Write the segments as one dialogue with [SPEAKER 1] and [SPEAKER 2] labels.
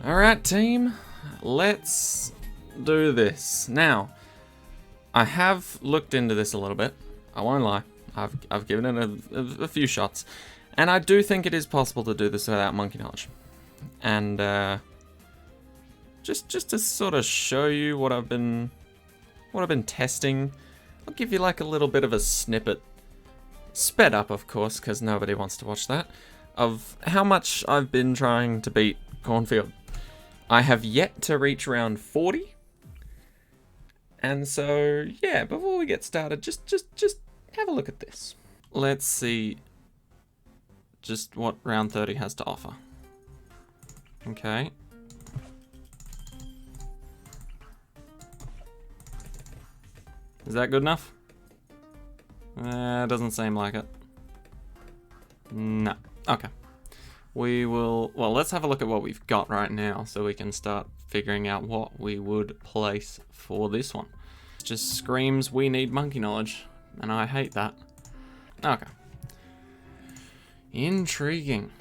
[SPEAKER 1] Alright, team. Let's do this. Now, I have looked into this a little bit. I won't lie. I've given it a few shots. And I do think it is possible to do this without monkey knowledge. And just to sort of show you what I've been testing, I'll give you like a little bit of a snippet, sped up of course, because nobody wants to watch that, of how much I've been trying to beat Cornfield. I have yet to reach round 40. And so, yeah, before we get started, just have a look at this. Let's see just what round 30 has to offer. Okay. Is that good enough? Doesn't seem like it. No. Okay. We will... Well, let's have a look at what we've got right now so we can start figuring out what we would place for this one. It just screams we need monkey knowledge, and I hate that. Okay. Intriguing.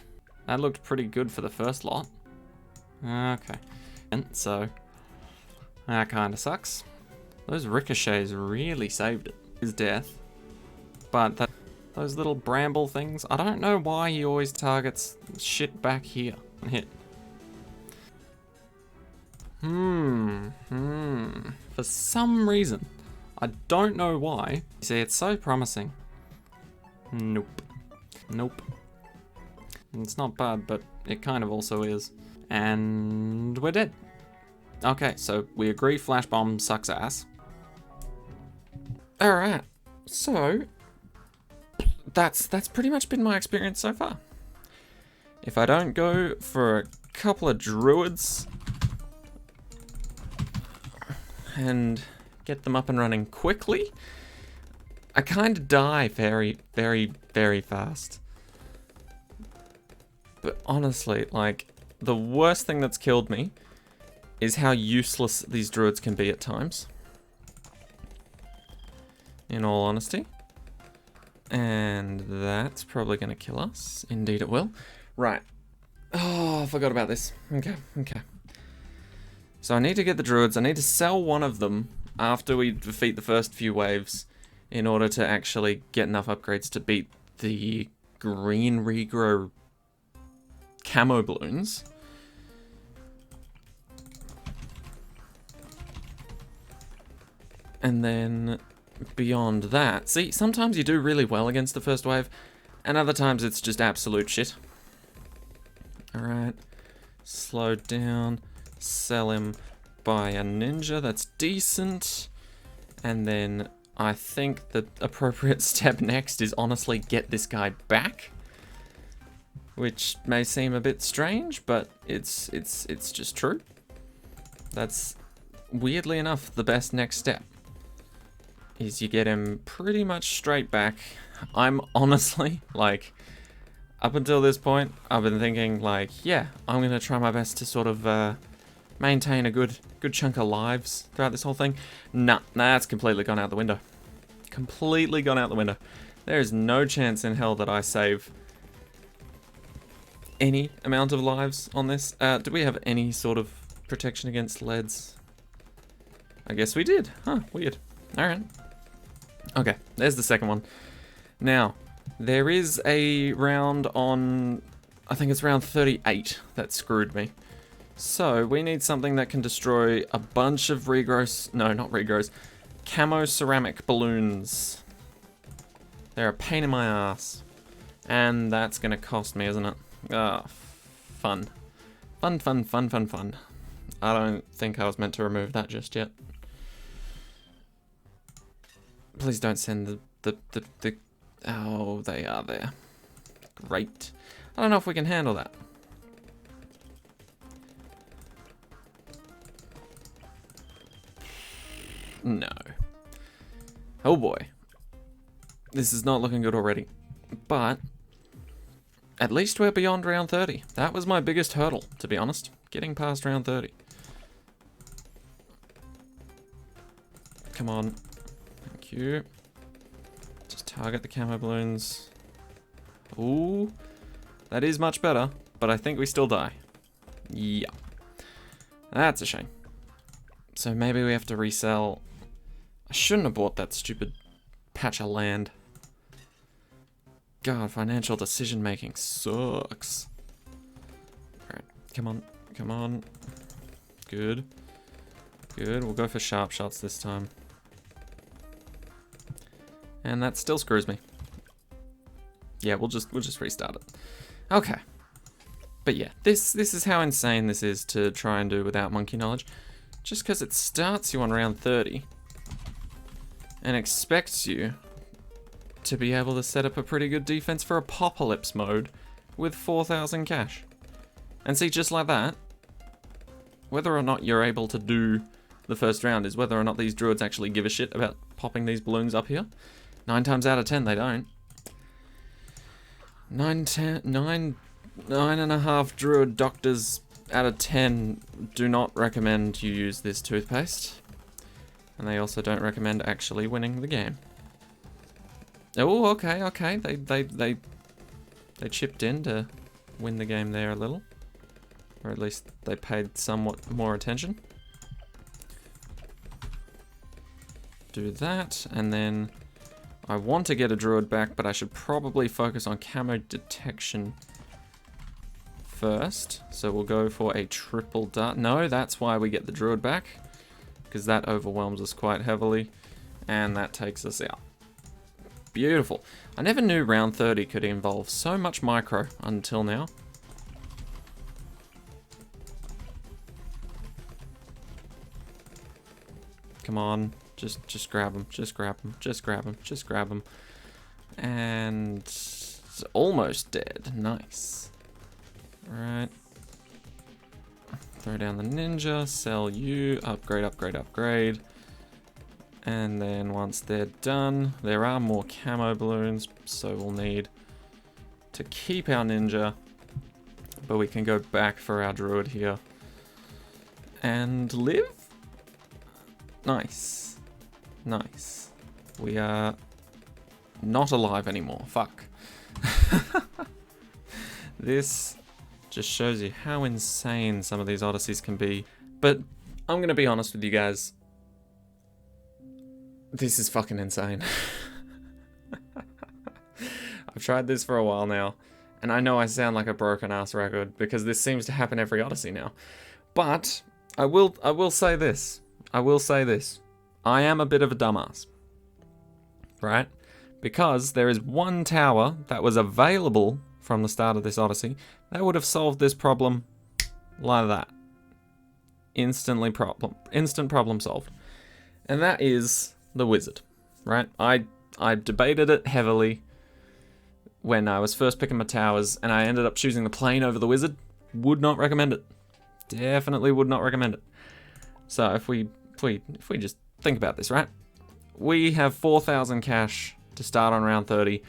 [SPEAKER 1] That looked pretty good for the first lot. Okay. And so, that kind of sucks. Those ricochets really saved it. His death. But those little bramble things, I don't know why he always targets shit back here and hit. For some reason, I don't know why. See, it's so promising. Nope. Nope. It's not bad, but it kind of also is. And we're dead. Okay, so we agree Flash Bomb sucks ass. Alright, so that's pretty much been my experience so far. If I don't go for a couple of druids and get them up and running quickly, I kind of die very, very, very fast. But honestly, like, the worst thing that's killed me is how useless these druids can be at times. In all honesty. And that's probably going to kill us. Indeed it will. Right. Oh, I forgot about this. Okay. So I need to get the druids. I need to sell one of them after we defeat the first few waves in order to actually get enough upgrades to beat the green regrow camo balloons. And then beyond that, see, sometimes you do really well against the first wave, and other times it's just absolute shit. Alright, slow down, sell him, buy a ninja, that's decent. And then I think the appropriate step next is honestly get this guy back. Which may seem a bit strange, but it's just true. That's, weirdly enough, the best next step. Is you get him pretty much straight back. I'm honestly, like, up until this point, I've been thinking, like, yeah, I'm gonna try my best to sort of maintain a good chunk of lives throughout this whole thing. Nah, that's completely gone out the window. Completely gone out the window. There is no chance in hell that I save any amount of lives on this. Do we have any sort of protection against leads? I guess we did. Huh, weird. Alright. Okay, there's the second one. Now, there is a round on, I think it's round 38 that screwed me. So, we need something that can destroy a bunch of regrows, no, not regrows, camo ceramic balloons. They're a pain in my ass. And that's gonna cost me, isn't it? Ah, fun. Fun. I don't think I was meant to remove that just yet. Please don't send the oh, they are there. Great. I don't know if we can handle that. No. Oh boy. This is not looking good already. But at least we're beyond round 30. That was my biggest hurdle, to be honest. Getting past round 30. Come on. Thank you. Just target the camo balloons. Ooh. That is much better, but I think we still die. Yeah. That's a shame. So maybe we have to resell. I shouldn't have bought that stupid patch of land. God, financial decision making sucks. Alright, come on, come on. Good. Good, we'll go for sharp shots this time. And that still screws me. Yeah, we'll just restart it. Okay. But yeah, this is how insane this is to try and do without monkey knowledge. Just because it starts you on round 30 and expects you to be able to set up a pretty good defense for Apocalypse mode with 4,000 cash. And see, just like that, whether or not you're able to do the first round is whether or not these druids actually give a shit about popping these balloons up here. 9 times out of 10, they don't. 9.5 druid doctors out of 10 do not recommend you use this toothpaste. And they also don't recommend actually winning the game. Oh, okay, okay. They chipped in to win the game there a little. Or at least they paid somewhat more attention. Do that, and then I want to get a druid back, but I should probably focus on camo detection first. So we'll go for a triple dart. No, that's why we get the druid back, because that overwhelms us quite heavily, and that takes us out. Beautiful. I never knew round 30 could involve so much micro until now. Come on. Just grab him, just grab him, just grab him, just grab him. And it's almost dead. Nice. Alright. Throw down the ninja, sell you, upgrade, upgrade, upgrade. And then once they're done, there are more camo balloons, so we'll need to keep our ninja. But we can go back for our druid here. And live? Nice. Nice. We are not alive anymore. Fuck. This just shows you how insane some of these Odysseys can be. But I'm going to be honest with you guys. This is fucking insane. I've tried this for a while now. And I know I sound like a broken ass record because this seems to happen every Odyssey now. But I will say this. I will say this. I am a bit of a dumbass, right? Because there is one tower that was available from the start of this Odyssey that would have solved this problem like that. Instant problem solved. And that is the wizard, right? I debated it heavily when I was first picking my towers, and I ended up choosing the plane over the wizard. Would not recommend it. Definitely would not recommend it. So if we just think about this, right? We have 4,000 cash to start on round 30.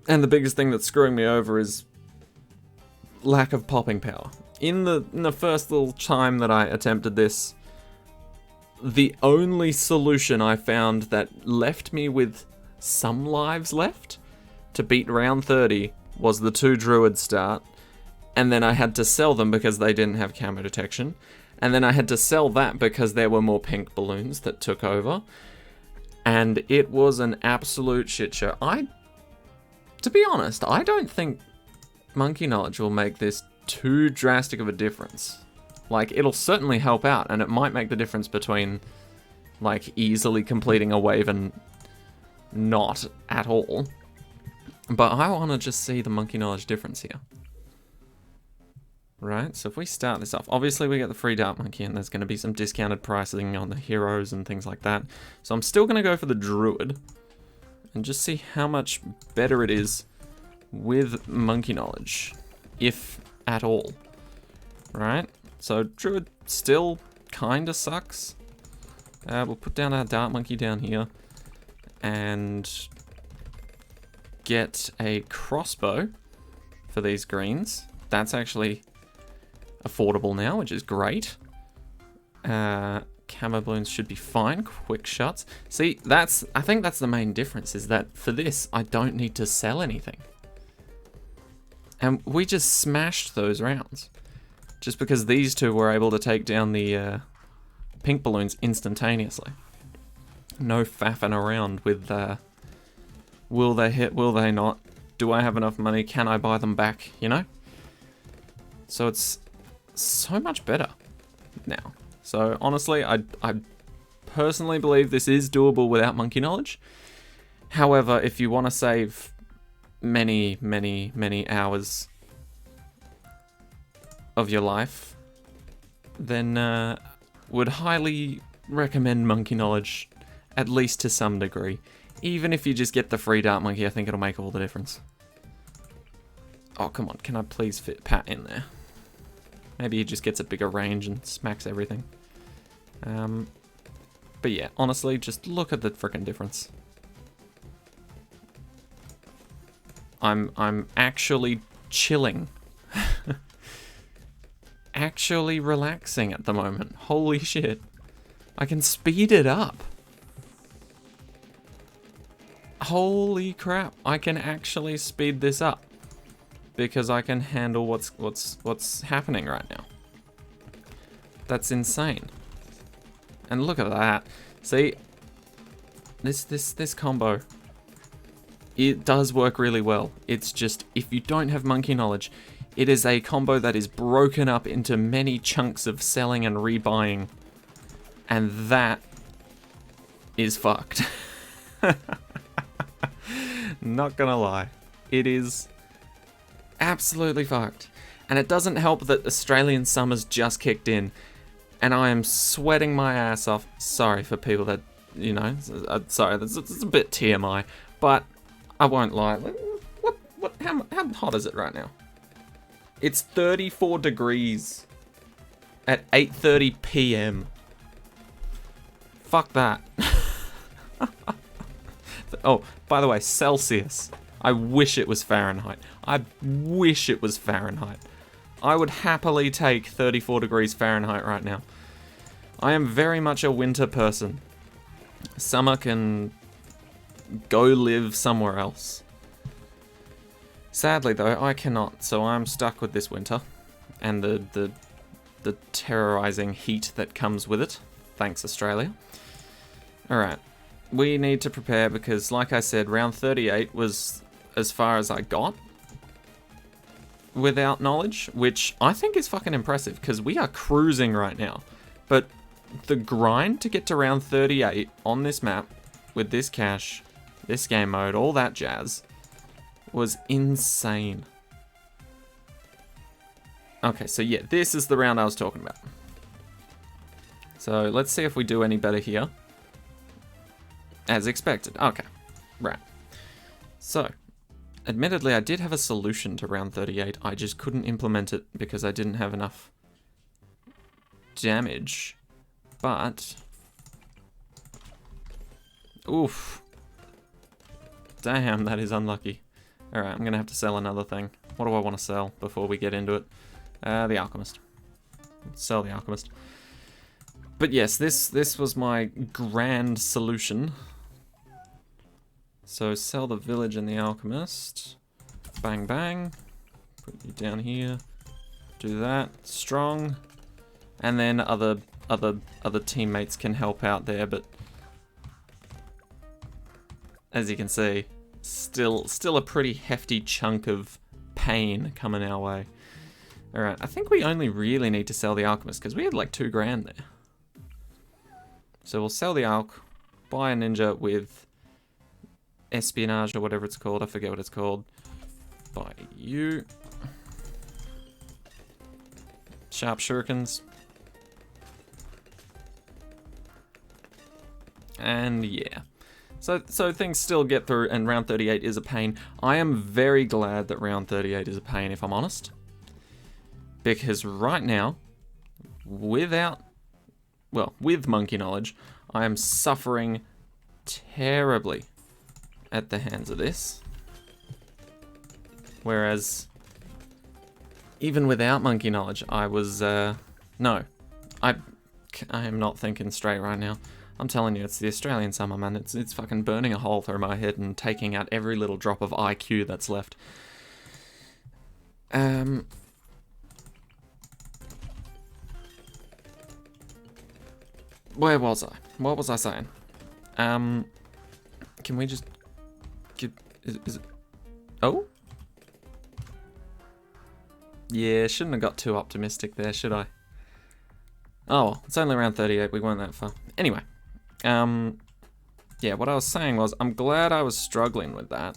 [SPEAKER 1] And the biggest thing that's screwing me over is lack of popping power. In the first little time that I attempted this, the only solution I found that left me with some lives left to beat round 30 was the 2 druid start. And then I had to sell them because they didn't have camo detection. And then I had to sell that because there were more pink balloons that took over. And it was an absolute shit show. To be honest, I don't think monkey knowledge will make this too drastic of a difference. Like, it'll certainly help out, and it might make the difference between, like, easily completing a wave and not at all. But I want to just see the monkey knowledge difference here. Right, so if we start this off, obviously we get the free dart monkey, and there's going to be some discounted pricing on the heroes and things like that. So I'm still going to go for the druid, and just see how much better it is with monkey knowledge, if at all. Right, so druid still kind of sucks. We'll put down our dart monkey down here, and get a crossbow for these greens. That's actually affordable now, which is great. Camo balloons should be fine. Quick shots. See, I think that's the main difference, is that for this, I don't need to sell anything. And we just smashed those rounds. Just because these two were able to take down the pink balloons instantaneously. No faffing around with will they hit, will they not? Do I have enough money? Can I buy them back? You know? So it's so much better now. So honestly, I personally believe this is doable without monkey knowledge. However, if you want to save many, many, many hours of your life, then would highly recommend monkey knowledge, at least to some degree. Even if you just get the free dart monkey, I think it'll make all the difference. Oh, come on, can I please fit Pat in there? Maybe he just gets a bigger range and smacks everything. But yeah, honestly, just look at the frickin' difference. I'm actually chilling. Actually relaxing at the moment. Holy shit. I can speed it up. Holy crap, I can actually speed this up. Because I can handle what's happening right now. That's insane. And look at that. See, this combo, it does work really well. It's just, if you don't have monkey knowledge, it is a combo that is broken up into many chunks of selling and rebuying. And that is fucked. Not gonna lie. It is absolutely fucked. And it doesn't help that Australian summer's just kicked in. And I am sweating my ass off. Sorry for people that, you know, sorry, it's a bit TMI. But I won't lie. How hot is it right now? It's 34 degrees at 8:30 p.m. Fuck that. Oh, by the way, Celsius. I wish it was Fahrenheit. I wish it was Fahrenheit. I would happily take 34 degrees Fahrenheit right now. I am very much a winter person. Summer can go live somewhere else. Sadly though, I cannot, so I'm stuck with this winter. And the terrorizing heat that comes with it. Thanks, Australia. Alright. We need to prepare because, like I said, round 38 was as far as I got without knowledge, which I think is fucking impressive because we are cruising right now. But the grind to get to round 38 on this map with this cache, this game mode, all that jazz was insane. Okay, so yeah, this is the round I was talking about. So let's see if we do any better here. As expected. Okay, right. So, admittedly, I did have a solution to round 38. I just couldn't implement it because I didn't have enough damage. But, oof. Damn, that is unlucky. Alright, I'm going to have to sell another thing. What do I want to sell before we get into it? The Alchemist. Sell the Alchemist. But yes, this was my grand solution. So sell the village and the alchemist. Bang bang. Put you down here. Do that. Strong. And then other teammates can help out there, but as you can see, still a pretty hefty chunk of pain coming our way. Alright, I think we only really need to sell the alchemist because we had like 2 grand there. So we'll sell the alch, buy a ninja with espionage or whatever it's called. I forget what it's called. Buy you. Sharp shurikens. And yeah. So things still get through, and round 38 is a pain. I am very glad that round 38 is a pain, if I'm honest. Because right now, with monkey knowledge, I am suffering terribly at the hands of this. Whereas, even without monkey knowledge, I was, no. I am not thinking straight right now. I'm telling you, it's the Australian summer, man. It's fucking burning a hole through my head and taking out every little drop of IQ that's left. Where was I? What was I saying? Can we just get... Is it... Oh? Yeah, shouldn't have got too optimistic there, should I? Oh, well, it's only around 38. We weren't that far. Anyway. Yeah, what I was saying was, I'm glad I was struggling with that.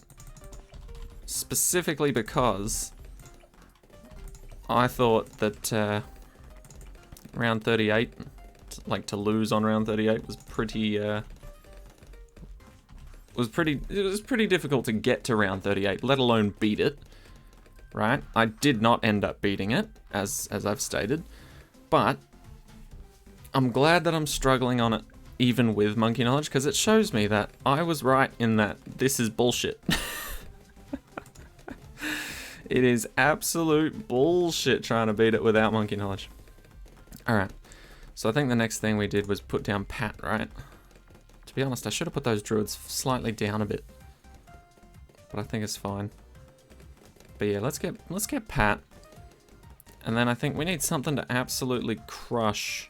[SPEAKER 1] Specifically because I thought that round 38, like to lose on round 38 was pretty, it was pretty difficult to get to round 38, let alone beat it, right? I did not end up beating it, as I've stated, but I'm glad that I'm struggling on it even with monkey knowledge, because it shows me that I was right in that this is bullshit. It is absolute bullshit trying to beat it without monkey knowledge. Alright, so I think the next thing we did was put down Pat, right? To be honest, I should have put those druids slightly down a bit. But I think it's fine. But yeah, let's get Pat. And then I think we need something to absolutely crush,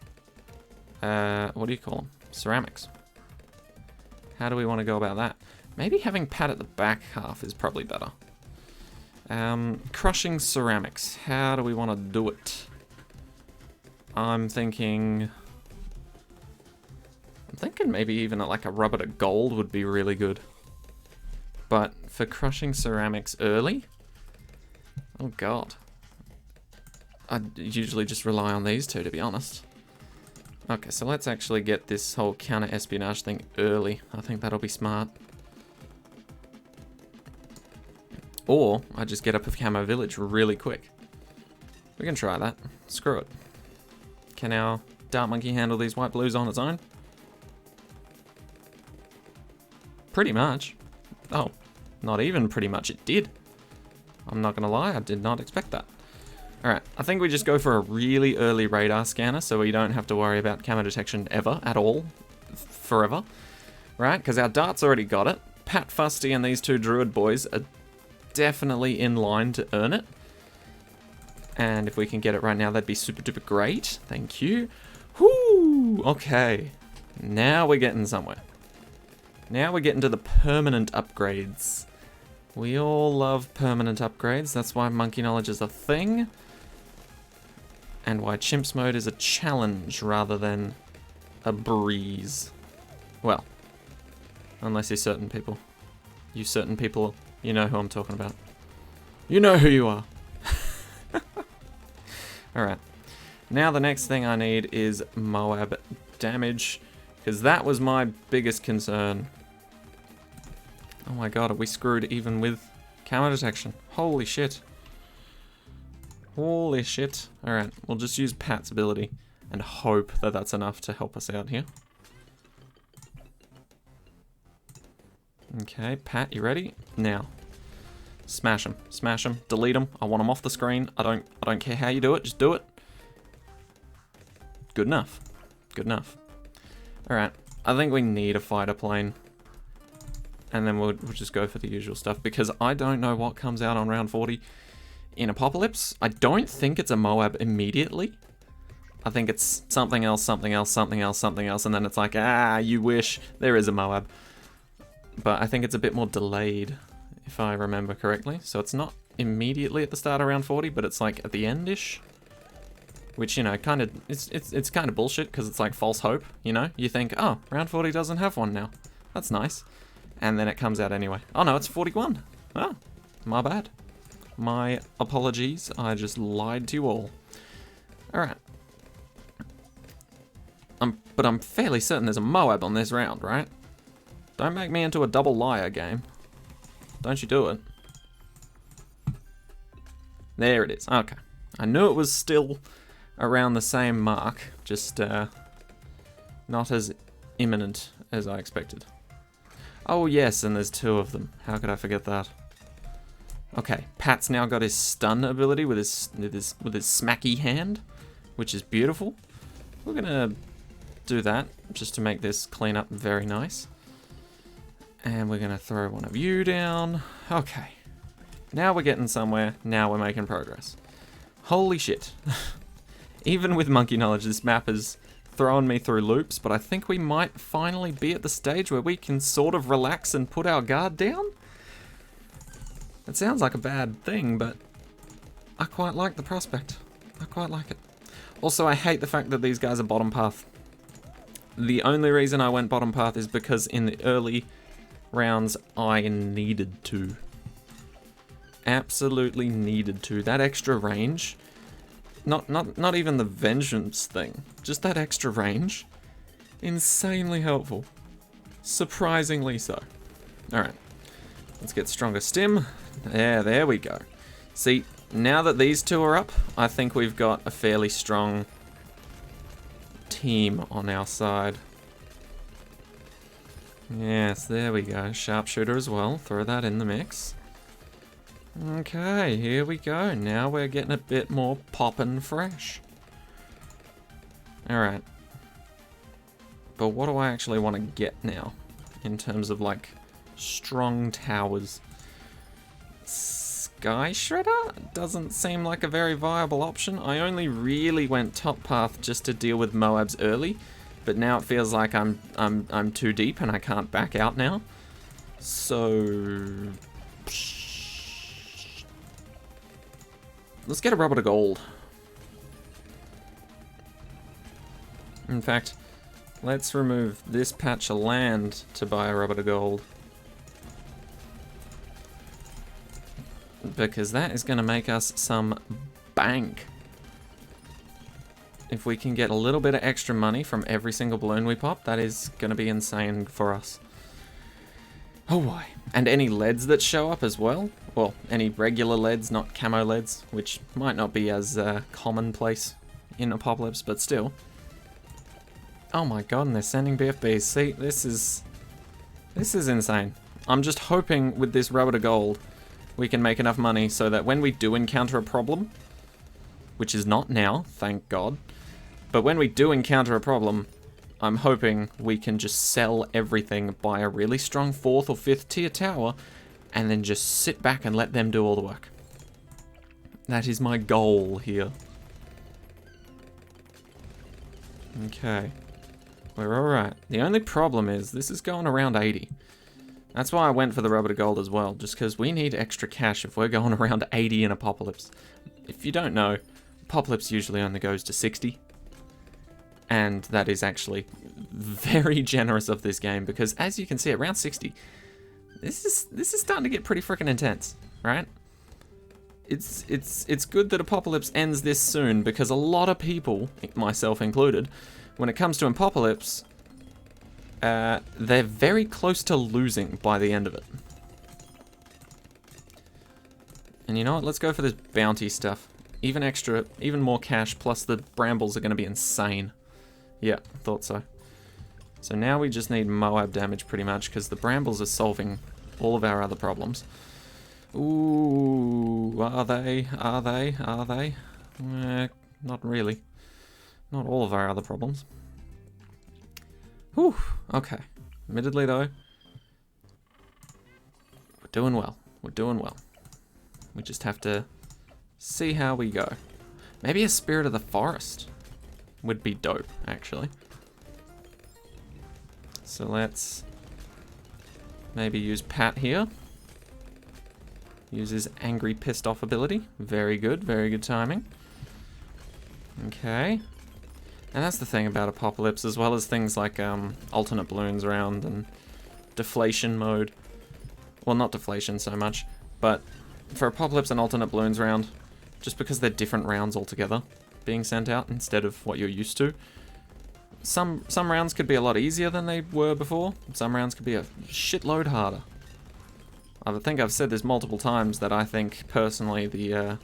[SPEAKER 1] what do you call them? Ceramics. How do we want to go about that? Maybe having Pat at the back half is probably better. Crushing ceramics. How do we want to do it? I'm thinking maybe even like a rubber to gold would be really good. But for crushing ceramics early, oh god. I usually just rely on these two, to be honest. Okay, so let's actually get this whole counter-espionage thing early. I think that'll be smart. Or I just get up of Camo Village really quick. We can try that. Screw it. Can our Dart Monkey handle these white blues on its own? Pretty much. Oh, not even pretty much, it did. I'm not gonna lie, I did not expect that. Alright, I think we just go for a really early radar scanner so we don't have to worry about camo detection ever, at all, forever. Right, because our dart's already got it. Pat Fusty and these two druid boys are definitely in line to earn it. And if we can get it right now, that'd be super duper great. Thank you. Whoo! Okay. Now we're getting somewhere. Now we're getting to the permanent upgrades. We all love permanent upgrades. That's why monkey knowledge is a thing. And why chimps mode is a challenge rather than a breeze. Well, unless you're certain people. You certain people, you know who I'm talking about. You know who you are. Alright. Now the next thing I need is Moab damage, because that was my biggest concern. Oh my god, are we screwed even with camo detection? Holy shit. Holy shit. Alright, we'll just use Pat's ability and hope that that's enough to help us out here. Okay, Pat, you ready? Now. Smash him. Smash him. Delete him. I want him off the screen. I don't care how you do it. Just do it. Good enough. Good enough. Alright. I think we need a fighter plane. And then we'll just go for the usual stuff. Because I don't know what comes out on round 40 in Apocalypse. I don't think it's a Moab immediately. I think it's something else, something else, something else, something else. And then it's like, ah, you wish there is a Moab. But I think it's a bit more delayed, if I remember correctly. So it's not immediately at the start of round 40, but it's like at the end-ish. Which, you know, kind of, it's kind of bullshit, because it's like false hope, you know? You think, oh, round 40 doesn't have one now. That's nice. And then it comes out anyway. Oh no, it's 41. Oh, my bad. My apologies, I just lied to you all. Alright. But I'm fairly certain there's a Moab on this round, right? Don't make me into a double liar game. Don't you do it. There it is. Okay. I knew it was still around the same mark, just not as imminent as I expected. Oh yes, and there's two of them. How could I forget that? Okay, Pat's now got his stun ability with his smacky hand, which is beautiful. We're gonna do that just to make this clean up very nice. And we're gonna throw one of you down. Okay. Now we're getting somewhere. Now we're making progress. Holy shit. Even with monkey knowledge, this map is throwing me through loops, but I think we might finally be at the stage where we can sort of relax and put our guard down. It sounds like a bad thing, but I quite like the prospect. I quite like it. Also, I hate the fact that these guys are bottom path. The only reason I went bottom path is because in the early rounds, I needed to. Absolutely needed to. That extra range, not even the vengeance thing, just that extra range, insanely helpful. Surprisingly so. Alright, let's get stronger stim. There we go. See, now that these two are up, I think we've got a fairly strong team on our side. Yes, there we go. Sharpshooter as well. Throw that in the mix. Okay, here we go. Now we're getting a bit more poppin' fresh. Alright. But what do I actually want to get now? In terms of, like, strong towers. Sky Shredder doesn't seem like a very viable option. I only really went top path just to deal with Moabs early, but now it feels like I'm too deep and I can't back out now. So let's get a rubber to gold. In fact, let's remove this patch of land to buy a rubber to gold. Because that is going to make us some bank. If we can get a little bit of extra money from every single balloon we pop, that is going to be insane for us. Oh boy. And any leads that show up as well. Well, any regular leads, not camo leads, which might not be as commonplace in Apocalypse, but still. Oh my god, and they're sending BFBs. See, this is insane. I'm just hoping with this rubber to gold, we can make enough money so that when we do encounter a problem, which is not now, thank God, but when we do encounter a problem, I'm hoping we can just sell everything, buy a really strong 4th or 5th tier tower, and then just sit back and let them do all the work. That is my goal here. Okay. We're alright. The only problem is, this is going around 80. That's why I went for the rubber to gold as well, just because we need extra cash if we're going around 80 in Apocalypse. If you don't know, Apocalypse usually only goes to 60. And that is actually very generous of this game, because as you can see, around 60, this is starting to get pretty freaking intense, right? It's good that Apocalypse ends this soon, because a lot of people, myself included, when it comes to Apocalypse, they're very close to losing by the end of it. And you know what? Let's go for this bounty stuff. Even more cash, plus the brambles are going to be insane. Yeah, thought so. So now we just need Moab damage pretty much, because the brambles are solving all of our other problems. Ooh, are they? Not really. Not all of our other problems. Whew, okay. Admittedly though, we're doing well. We're doing well. We just have to see how we go. Maybe a Spirit of the Forest would be dope, actually. So let's maybe use Pat here. Use his angry, pissed off ability. Very good timing. Okay. And that's the thing about Apocalypse, as well as things like alternate balloons round and deflation mode. Well, not deflation so much, but for Apocalypse and alternate balloons round, just because they're different rounds altogether being sent out instead of what you're used to. Some rounds could be a lot easier than they were before. Some rounds could be a shitload harder. I think I've said this multiple times that I think, personally, the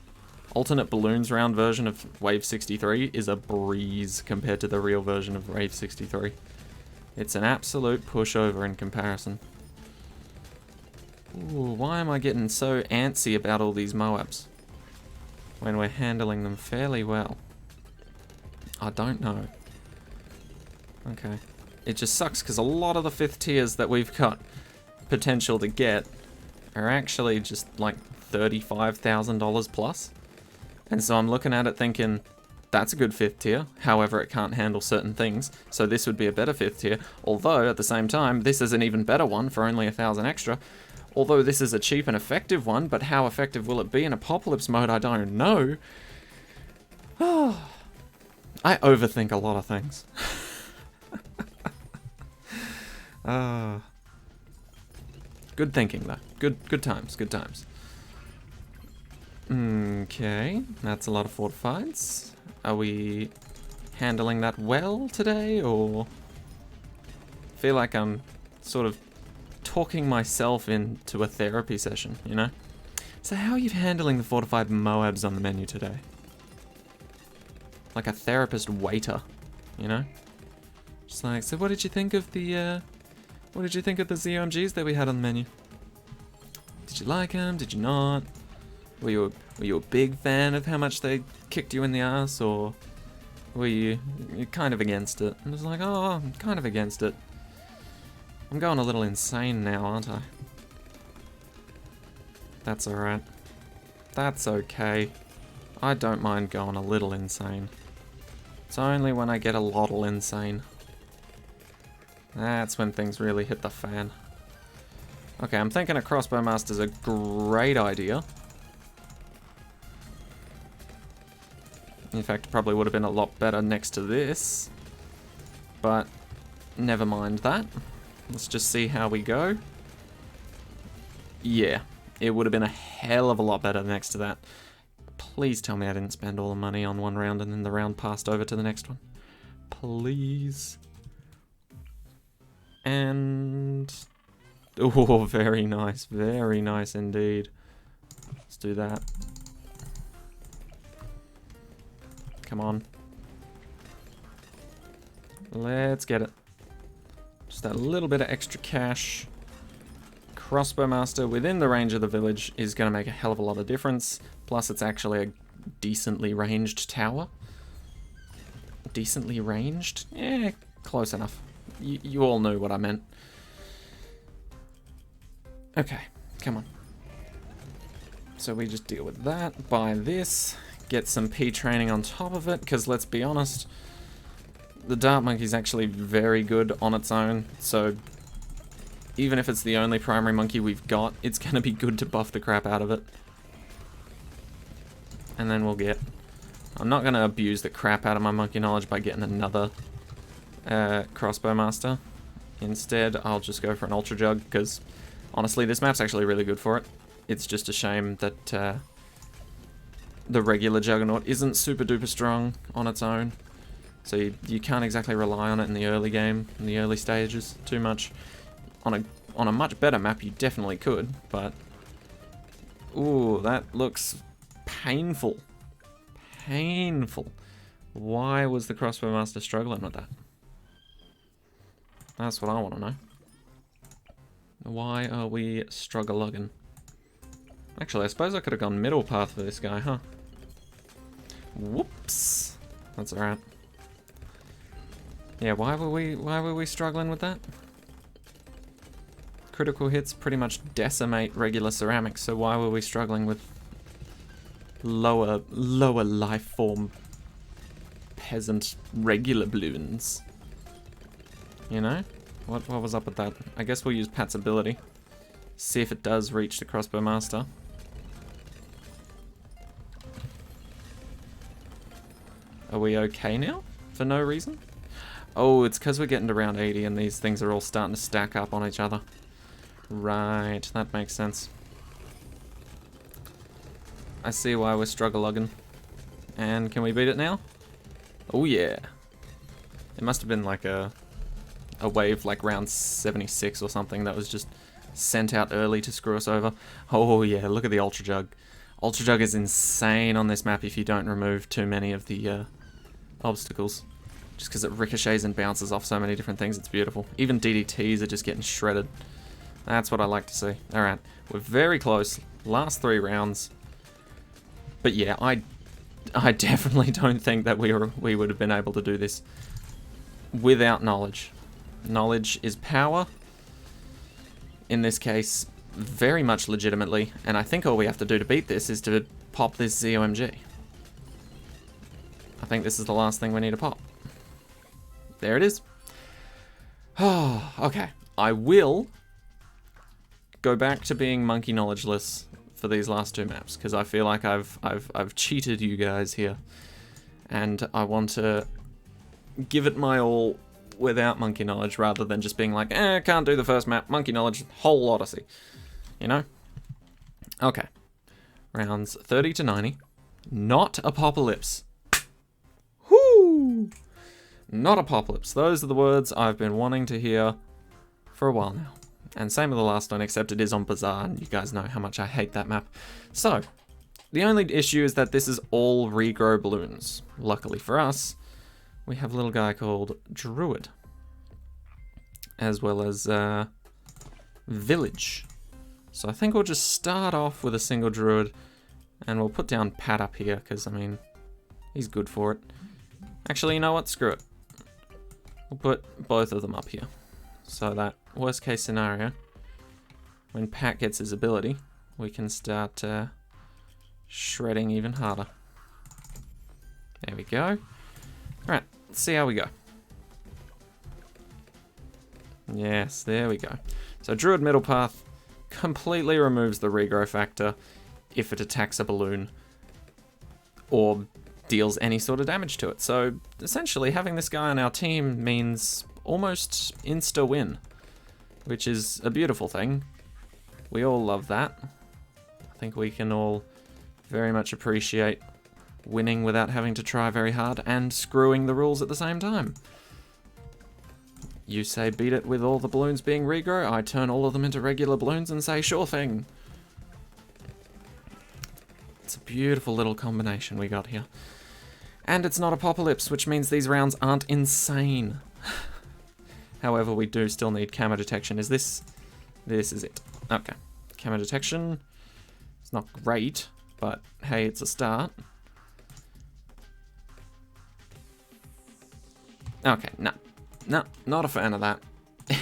[SPEAKER 1] alternate balloons round version of Wave 63 is a breeze compared to the real version of Wave 63. It's an absolute pushover in comparison. Ooh, why am I getting so antsy about all these Moabs when we're handling them fairly well? I don't know. Okay. It just sucks because a lot of the 5th tiers that we've got potential to get are actually just like $35,000 plus. And so I'm looking at it thinking, That's a good 5th tier. However, it can't handle certain things, so this would be a better 5th tier. Although, at the same time, this is an even better one for only 1,000 extra. Although this is a cheap and effective one, but how effective will it be in Apocalypse mode, I don't know. I overthink a lot of things. Good thinking, though. Good times, good times. Okay, that's a lot of fortifieds. Are we handling that well today, or... I feel like I'm sort of talking myself into a therapy session, you know? So how are you handling the fortified Moabs on the menu today? Like a therapist waiter, you know? Just like, so what did you think of the, what did you think of the ZOMGs that we had on the menu? Did you like them? Did you not? Were you a big fan of how much they kicked you in the ass, or were you kind of against it? And it was like, oh, I'm kind of against it. I'm going a little insane now, aren't I? That's alright. That's okay. I don't mind going a little insane. It's only when I get a lottle insane. That's when things really hit the fan. Okay, I'm thinking a crossbow master's a great idea. In fact, it probably would have been a lot better next to this. But, never mind that. Let's just see how we go. Yeah, it would have been a hell of a lot better next to that. Please tell me I didn't spend all the money on one round and then the round passed over to the next one. Please. And... oh, very nice indeed. Let's do that. Come on. Let's get it. Just that little bit of extra cash. Crossbow master within the range of the village is going to make a hell of a lot of difference. Plus, it's actually a decently ranged tower. Decently ranged? Yeah, close enough. You all knew what I meant. Okay, come on. So we just deal with that, buy this, get some P training on top of it, because let's be honest, the Dart Monkey's actually very good on its own, so even if it's the only primary monkey we've got, it's going to be good to buff the crap out of it. And then we'll get... I'm not going to abuse the crap out of my monkey knowledge by getting another crossbow master. Instead, I'll just go for an Ultra Jug, because honestly, this map's actually really good for it. It's just a shame that the regular Juggernaut isn't super duper strong on its own. So you can't exactly rely on it in the early game, in the early stages, too much. On a much better map, you definitely could, but... ooh, that looks painful. Painful. Why was the crossbow master struggling with that? That's what I want to know. Why are we struggle-lugging? Actually, I suppose I could have gone middle path for this guy, huh? Whoops. That's alright. Yeah, why were we struggling with that? Critical hits pretty much decimate regular ceramics, so why were we struggling with lower life form peasant regular balloons? You know? What was up with that? I guess we'll use Pat's ability. See if it does reach the crossbow master. Are we okay now? For no reason? Oh, it's because we're getting to round 80 and these things are all starting to stack up on each other. Right, that makes sense. I see why we're struggle-lugging. And can we beat it now? Oh yeah. It must have been like a wave like round 76 or something that was just sent out early to screw us over. Oh yeah, look at the Ultra Jug. Ultra Jug is insane on this map if you don't remove too many of the obstacles. Just because it ricochets and bounces off so many different things, it's beautiful. Even DDTs are just getting shredded. That's what I like to see. Alright, we're very close. Last 3 rounds. But yeah, I definitely don't think that we would have been able to do this without knowledge. Knowledge is power. In this case, very much legitimately. And I think all we have to do to beat this is to pop this ZOMG. I think this is the last thing we need to pop. There it is. Oh, okay. I will go back to being monkey knowledgeless for these last 2 maps, because I feel like I've cheated you guys here. And I want to give it my all without monkey knowledge, rather than just being like, can't do the first map, monkey knowledge, whole Odyssey. You know? Okay. Rounds 30 to 90. Not Apocalypse. Whoo! Not Apocalypse. Those are the words I've been wanting to hear for a while now. And same with the last one, except it is on Bazaar, and you guys know how much I hate that map. So, the only issue is that this is all regrow balloons. Luckily for us, we have a little guy called Druid, as well as Village. So I think we'll just start off with a single Druid, and we'll put down Pat up here, because, I mean, he's good for it. Actually, you know what? Screw it. We'll put both of them up here. So that, worst case scenario, when Pat gets his ability, we can start shredding even harder. There we go. Alright, let's see how we go. Yes, there we go. So Druid Middle Path completely removes the regrow factor if it attacks a balloon or deals any sort of damage to it. So essentially having this guy on our team means almost insta-win, which is a beautiful thing. We all love that. I think we can all very much appreciate winning without having to try very hard and screwing the rules at the same time. You say beat it with all the balloons being regrow, I turn all of them into regular balloons and say sure thing. It's a beautiful little combination we got here. And it's not Apocalypse, which means these rounds aren't insane. However, we do still need camo detection. Is this... This is it. Okay. Camo detection. It's not great, but hey, it's a start. Okay, no. No, not a fan of that.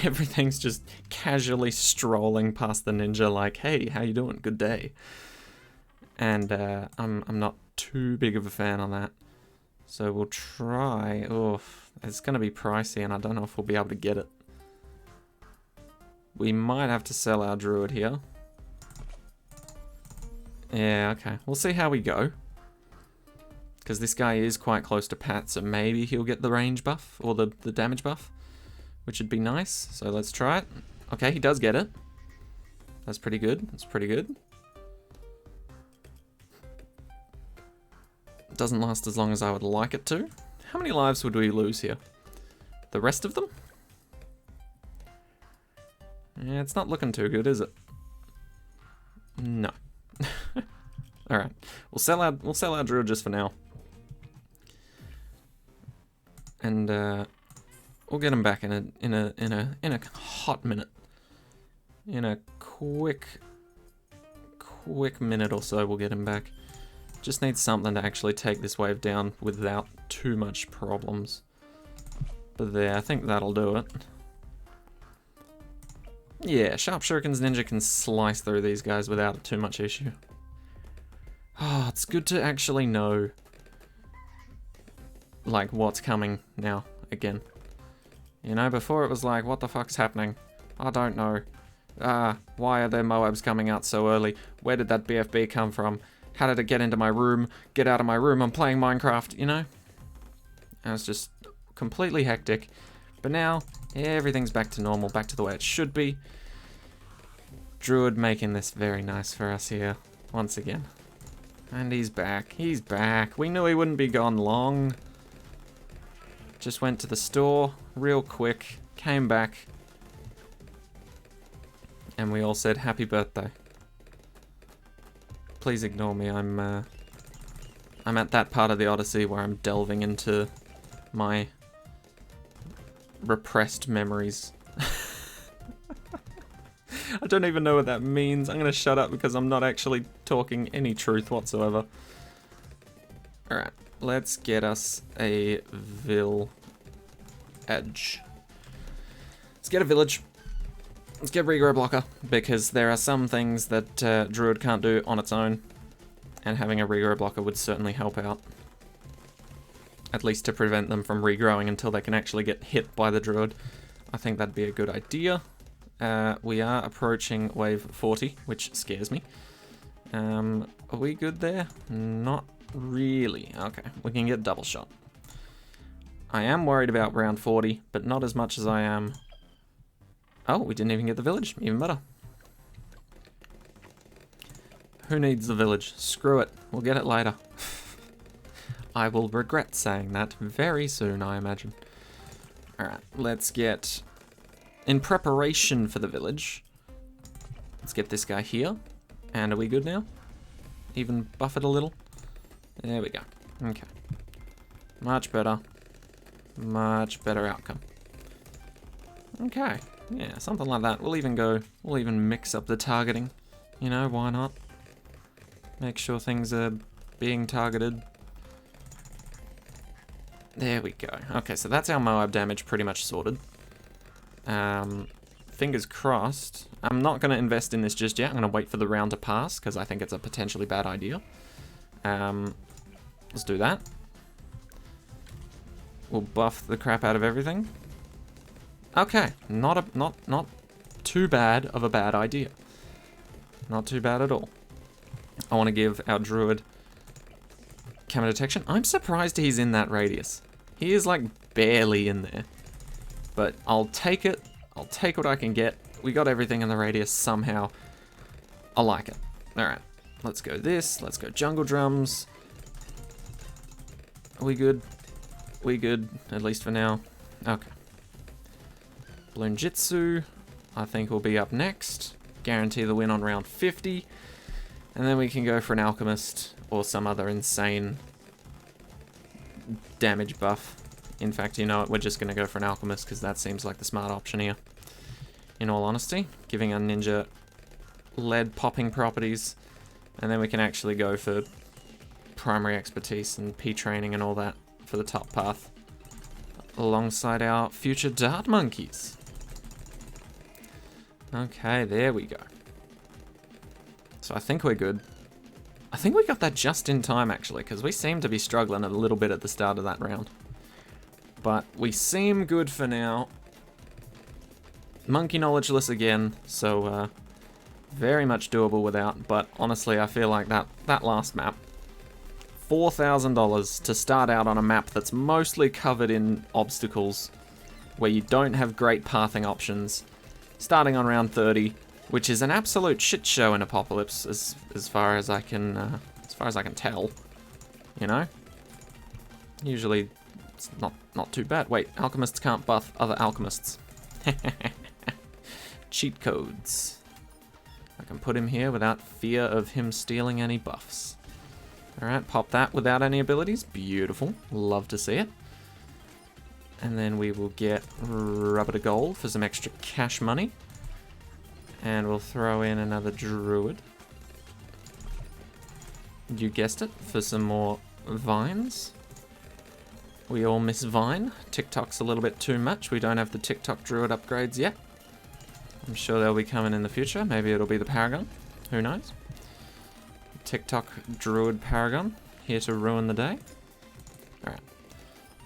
[SPEAKER 1] Everything's just casually strolling past the ninja like, hey, how you doing? Good day. And I'm not too big of a fan on that. So we'll try... Oh, it's going to be pricey and I don't know if we'll be able to get it. We might have to sell our druid here. Yeah, okay. We'll see how we go. Because this guy is quite close to Pat, so maybe he'll get the range buff, or the damage buff, which would be nice. So let's try it. Okay, he does get it. That's pretty good. That's pretty good. It doesn't last as long as I would like it to. How many lives would we lose here? The rest of them? Yeah, it's not looking too good, is it? No. Alright. We'll sell our druid just for now. And we'll get him back in a hot minute. In a quick minute or so we'll get him back. Just need something to actually take this wave down without too much problems. But there, I think that'll do it. Yeah, Sharp Shuriken's Ninja can slice through these guys without too much issue. Oh, it's good to actually know, like, what's coming now, again. You know, before it was like, what the fuck's happening? I don't know. Why are there Moabs coming out so early? Where did that BFB come from? How did it get into my room? Get out of my room, I'm playing Minecraft, you know? And it's just completely hectic. But now, everything's back to normal, back to the way it should be. Druid making this very nice for us here, once again. And he's back. He's back. We knew he wouldn't be gone long. Just went to the store real quick. Came back. And we all said happy birthday. Please ignore me. I'm at that part of the Odyssey where I'm delving into my repressed memories. I don't even know what that means. I'm gonna shut up because I'm not actually talking any truth whatsoever. Alright, let's get us a village. Let's get a village. Let's get regrow blocker, because there are some things that Druid can't do on its own, and having a regrow blocker would certainly help out. At least to prevent them from regrowing until they can actually get hit by the druid. I think that'd be a good idea. We are approaching wave 40, which scares me. Are we good there? Not really. Okay, we can get double shot. I am worried about round 40, but not as much as I am... Oh, we didn't even get the village. Even better. Who needs the village? Screw it. We'll get it later. I will regret saying that very soon, I imagine. Alright, let's get... In preparation for the village, let's get this guy here. And are we good now? Even buff it a little? There we go. Okay. Much better. Much better outcome. Okay. Yeah, something like that. We'll even mix up the targeting. You know, why not? Make sure things are being targeted. There we go. Okay, so that's our Moab damage pretty much sorted. Fingers crossed. I'm not going to invest in this just yet. I'm going to wait for the round to pass, because I think it's a potentially bad idea. Let's do that. We'll buff the crap out of everything. Okay, not too bad of a bad idea. Not too bad at all. I want to give our druid camo detection. I'm surprised he's in that radius. He is like barely in there. But I'll take it. I'll take what I can get. We got everything in the radius somehow. I like it. Alright, let's go this. Let's go jungle drums. Are we good? We good, at least for now. Okay. Balloon Jitsu, I think will be up next. Guarantee the win on round 50. And then we can go for an Alchemist or some other insane damage buff. In fact, you know what, we're just going to go for an Alchemist because that seems like the smart option here. In all honesty, giving our ninja lead popping properties. And then we can actually go for primary expertise and P-training and all that for the top path. Alongside our future dart monkeys. Okay, there we go. So I think we're good. I think we got that just in time, actually, because we seem to be struggling a little bit at the start of that round. But we seem good for now. Monkey knowledgeless again, so very much doable without. But honestly, I feel like that last map, $4,000 to start out on a map that's mostly covered in obstacles, where you don't have great pathing options, starting on round 30, which is an absolute shit show in Apocalypse, as far as I can tell. You know, usually it's not too bad. Wait, alchemists can't buff other alchemists. Cheat codes. I can put him here without fear of him stealing any buffs. Alright, pop that without any abilities. Beautiful. Love to see it. And then we will get rubber to gold for some extra cash money. And we'll throw in another druid. You guessed it, for some more vines. We all miss Vine. TikTok's a little bit too much. We don't have the TikTok druid upgrades yet. I'm sure they'll be coming in the future. Maybe it'll be the Paragon. Who knows? TikTok druid Paragon. Here to ruin the day. Alright.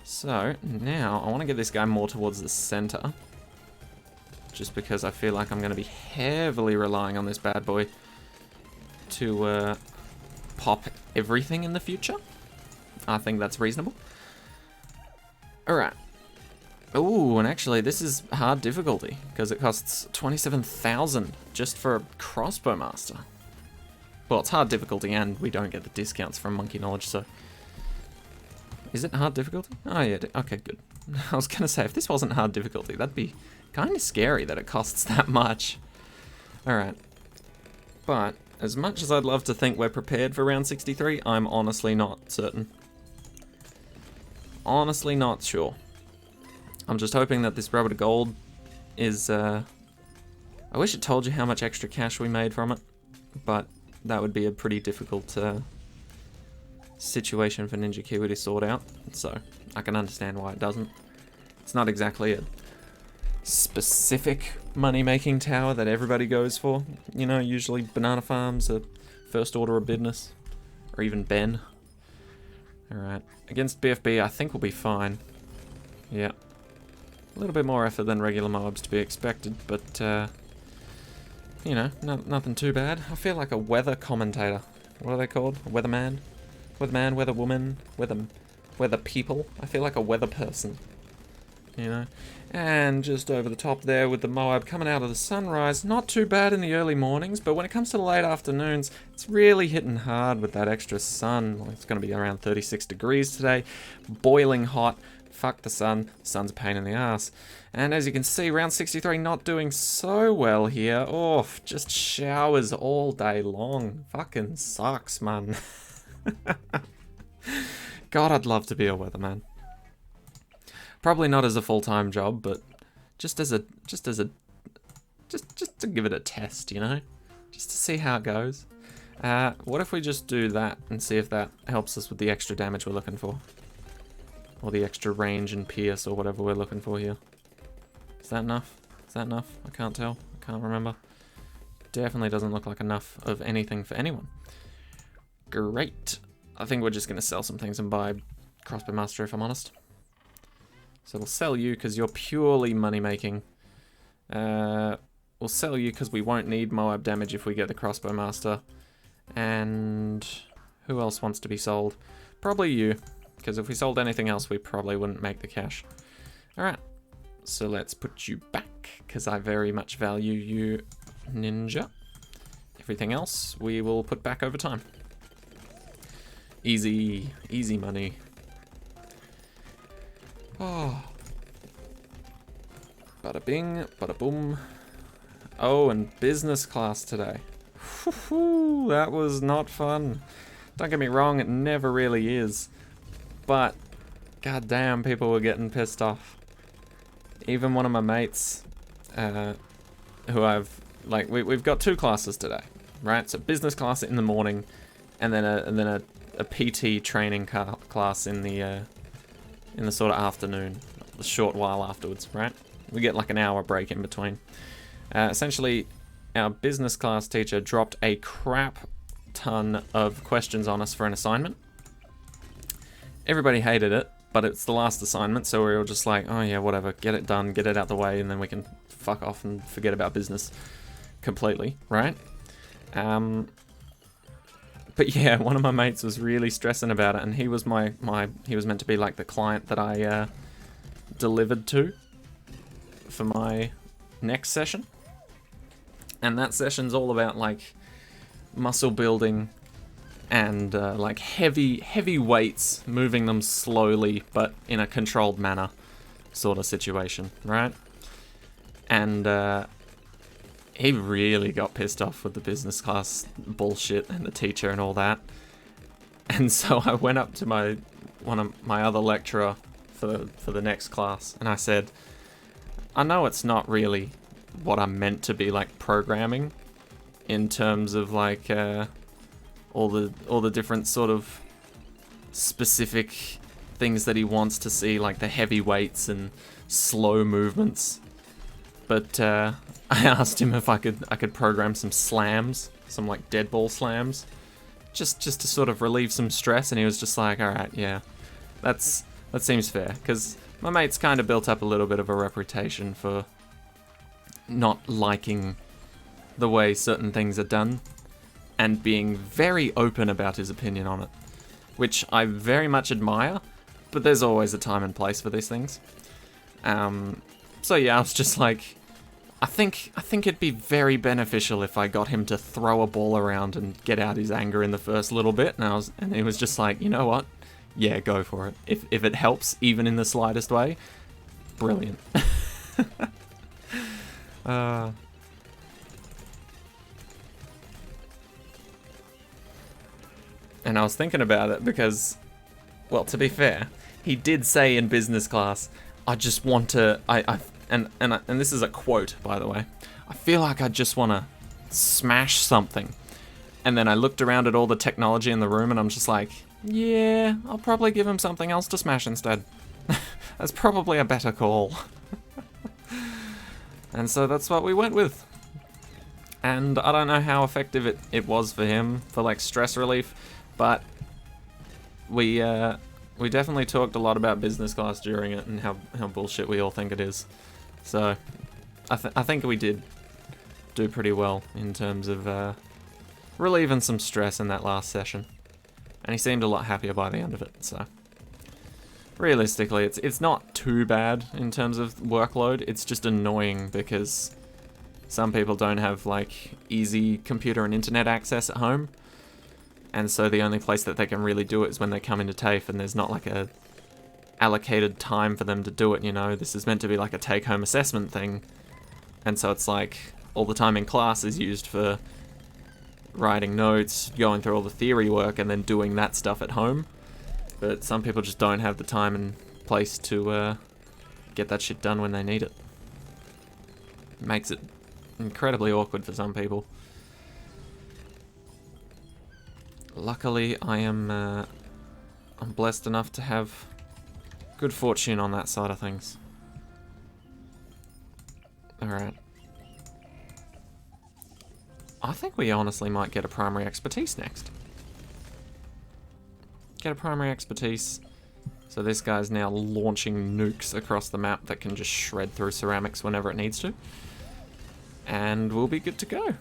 [SPEAKER 1] So, now I want to get this guy more towards the center. Just because I feel like I'm going to be heavily relying on this bad boy to pop everything in the future. I think that's reasonable. Alright. Ooh, and actually this is hard difficulty, because it costs 27,000 just for a crossbow master. Well, it's hard difficulty and we don't get the discounts from Monkey Knowledge, so... Is it hard difficulty? Oh yeah, okay, good. I was gonna say, if this wasn't hard difficulty, that'd be kind of scary that it costs that much. Alright. But, as much as I'd love to think we're prepared for round 63, I'm honestly not certain. Honestly not sure. I'm just hoping that this rubber to gold is, I wish it told you how much extra cash we made from it, but that would be a pretty difficult situation for Ninja Kiwi to sort out, so I can understand why it doesn't. It's not exactly a specific money-making tower that everybody goes for. You know, usually banana farms are first order of business, or even Ben. Alright. Against BFB, I think we'll be fine. Yeah. A little bit more effort than regular Moabs to be expected, but, you know, nothing too bad. I feel like a weather commentator. What are they called? A weatherman? Weatherman, weatherwoman, weather people. I feel like a weather person. You know? And just over the top there with the Moab coming out of the sunrise. Not too bad in the early mornings, but when it comes to the late afternoons, it's really hitting hard with that extra sun. Well, it's going to be around 36 degrees today. Boiling hot. Fuck the sun. The sun's a pain in the ass. And as you can see, round 63 not doing so well here. Oh, just showers all day long. Fucking sucks, man. God, I'd love to be a weatherman. Probably not as a full-time job, but just to give it a test, you know? Just to see how it goes. What if we just do that and see if that helps us with the extra damage we're looking for? Or the extra range and pierce or whatever we're looking for here. Is that enough? Is that enough? I can't tell. I can't remember. Definitely doesn't look like enough of anything for anyone. Great. I think we're just going to sell some things and buy Crossbow Master, if I'm honest. So we'll sell you because you're purely money making. We'll sell you because we won't need Moab damage if we get the Crossbow Master. And who else wants to be sold? Probably you, because if we sold anything else, we probably wouldn't make the cash. Alright, so let's put you back because I very much value you, ninja. Everything else we will put back over time. Easy, easy money. Oh. Bada bing, bada boom. Oh, and business class today. Whew, that was not fun. Don't get me wrong, it never really is. But, goddamn, people were getting pissed off. Even one of my mates, who I've, like, we've got two classes today, right? So business class in the morning, and then a PT training class in the sort of afternoon, a short while afterwards, right? We get like an hour break in between. Essentially, our business class teacher dropped a crap ton of questions on us for an assignment. Everybody hated it, but it's the last assignment, so we were all just like, oh yeah, whatever, get it done, get it out the way, and then we can fuck off and forget about business completely, right? But yeah, one of my mates was really stressing about it, and he was he was meant to be like the client that I delivered to for my next session. And that session's all about like muscle building and like heavy weights, moving them slowly but in a controlled manner sort of situation, right? And he really got pissed off with the business class bullshit and the teacher and all that. And so I went up to one of my other lecturer for the next class, and I said, I know it's not really what I'm meant to be like programming in terms of like all the different sort of specific things that he wants to see, like the heavy weights and slow movements. But I asked him if I could program some slams, some like dead ball slams, just to sort of relieve some stress, and he was just like, all right, yeah, that seems fair, because my mate's kind of built up a little bit of a reputation for not liking the way certain things are done and being very open about his opinion on it, which I very much admire, but there's always a time and place for these things. So yeah, I was just like, I think it'd be very beneficial if I got him to throw a ball around and get out his anger in the first little bit, and he was just like, you know what? Yeah, go for it. If it helps, even in the slightest way, brilliant. And I was thinking about it because, well, to be fair, he did say in business class, I just want to, and this is a quote, by the way, I feel like I just want to smash something. And then I looked around at all the technology in the room, and I'm just like, yeah, I'll probably give him something else to smash instead. That's probably a better call. And so that's what we went with. And I don't know how effective it was for him, for like stress relief, but we definitely talked a lot about business class during it and how bullshit we all think it is. So I think we did do pretty well in terms of relieving some stress in that last session. And he seemed a lot happier by the end of it, so realistically it's not too bad in terms of workload. It's just annoying because some people don't have like easy computer and internet access at home. And so the only place that they can really do it is when they come into TAFE, and there's not like a allocated time for them to do it, you know. This is meant to be like a take-home assessment thing. And so it's like all the time in class is used for writing notes, going through all the theory work, and then doing that stuff at home. But some people just don't have the time and place to get that shit done when they need it. Makes it incredibly awkward for some people. Luckily, I'm blessed enough to have good fortune on that side of things. Alright. I think we honestly might get a primary expertise next. Get a primary expertise. So this guy's now launching nukes across the map that can just shred through ceramics whenever it needs to. And we'll be good to go.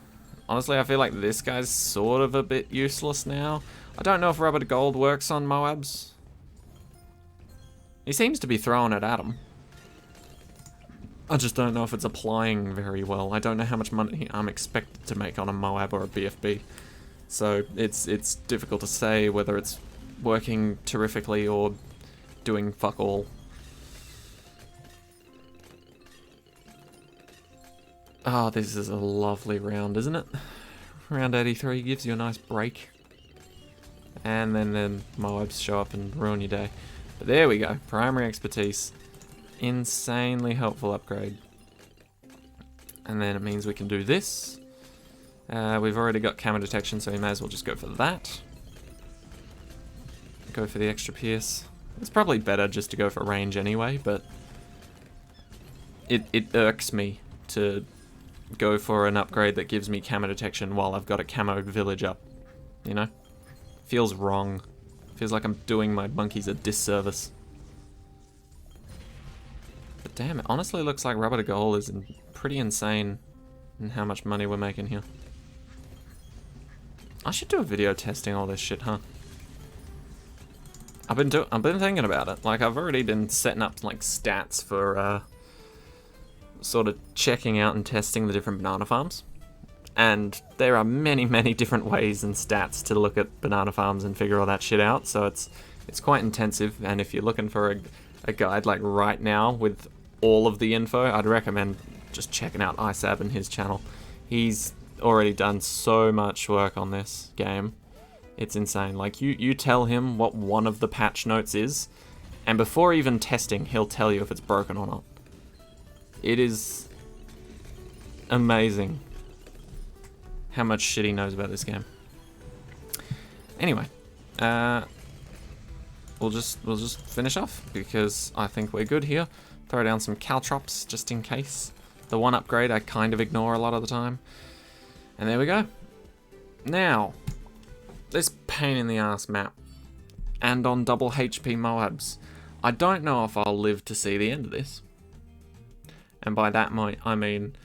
[SPEAKER 1] Honestly, I feel like this guy's sort of a bit useless now. I don't know if rubber to gold works on Moabs. He seems to be throwing it at him. I just don't know if it's applying very well. I don't know how much money I'm expected to make on a Moab or a BFB. So it's difficult to say whether it's working terrifically or doing fuck all. Oh, this is a lovely round, isn't it? Round 83 gives you a nice break. And then Moabs show up and ruin your day. But there we go. Primary expertise. Insanely helpful upgrade. And then it means we can do this. We've already got camo detection, so we may as well just go for that. Go for the extra pierce. It's probably better just to go for range anyway, but it irks me to go for an upgrade that gives me camo detection while I've got a camo village up, you know? Feels wrong. Feels like I'm doing my monkeys a disservice. But damn, it honestly looks like rubber to gold is pretty insane in how much money we're making here. I should do a video testing all this shit, huh? I've been thinking about it. Like, I've already been setting up like stats for sort of checking out and testing the different banana farms. And there are many, many different ways and stats to look at banana farms and figure all that shit out. So it's quite intensive. And if you're looking for a guide like right now with all of the info, I'd recommend just checking out ISAB and his channel. He's already done so much work on this game. It's insane. Like, you tell him what one of the patch notes is, and before even testing, he'll tell you if it's broken or not. It is amazing how much shit he knows about this game. Anyway, we'll just finish off because I think we're good here. Throw down some caltrops just in case. The one upgrade I kind of ignore a lot of the time. And there we go. Now, this pain in the ass map, and on double HP Moabs. I don't know if I'll live to see the end of this. And by that I mean,